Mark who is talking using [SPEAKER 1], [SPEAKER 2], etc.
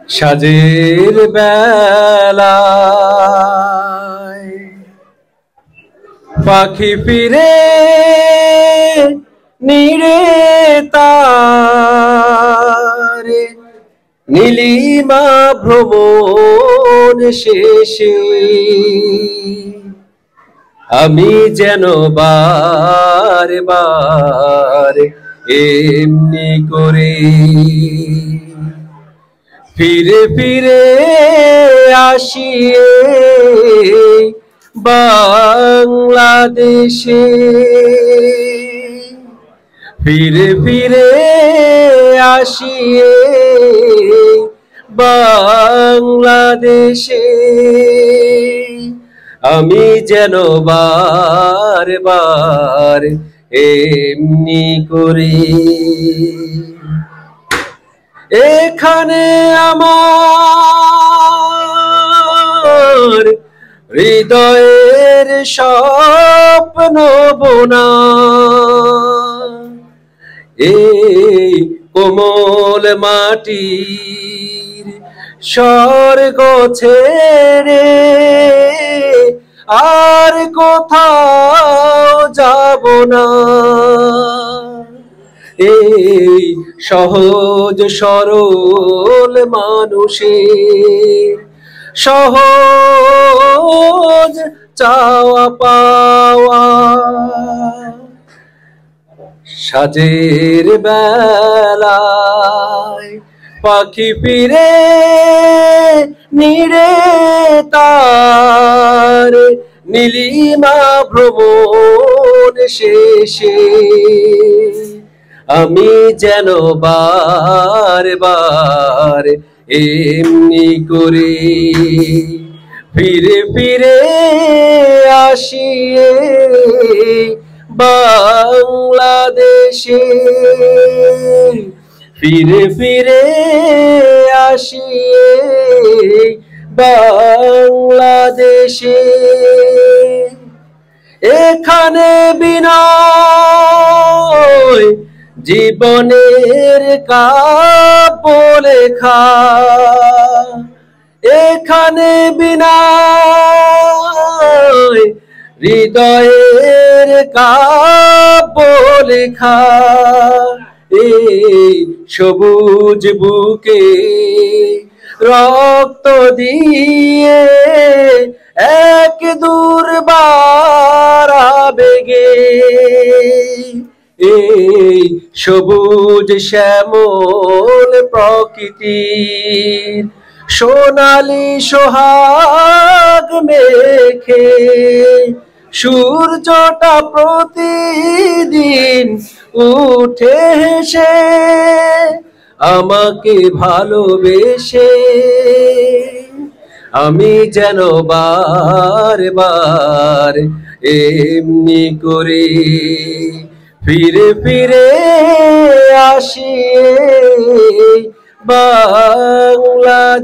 [SPEAKER 1] সাজের বেলায় পাখি ফিরে নিরে তারে নীলিমা ভ্রমণ শেষে আমি যেন বারে বারে এমনি করে ফিরে ফিরে আসি বাংলাদেশে ফিরে ফিরে আসি বাংলাদেশে আমি যেন বারে বারে এমনি করে এখানে আমার হৃদয়ের স্বপ্ন বোনা এই কোমল মাটির স্বর্গ ছেড়ে আর কোথাও যাব না এই সহজ সরল মানুষের সহজ চাওয়া পাওয়া সাজের বেলায় পাখি ফিরে নিরে তার নীলিমা ভ্রমণ শেষে আমি যেন বারে বারে এমনি করে ফিরে ফিরে আসি বাংলাদেশে ফিরে ফিরে আসি বাংলাদেশে এখানে বিনয় জীবনের কাব্য লেখা এখানে বিনয় হৃদয়ের কাব্য লেখা এই সবুজ বুকে রক্ত দিয়ে এক দুর্বার আবেগে এই সবুজ শ্যামল প্রকৃতির সোনালি সোহাগ মেখে সূর্যটা প্রতিদিন উঠে হেসে আমাকে ভালোবেসে আমি যেন বারে বারে এমনি করে ফিরে ফিরে আসি বাংলাদেশে।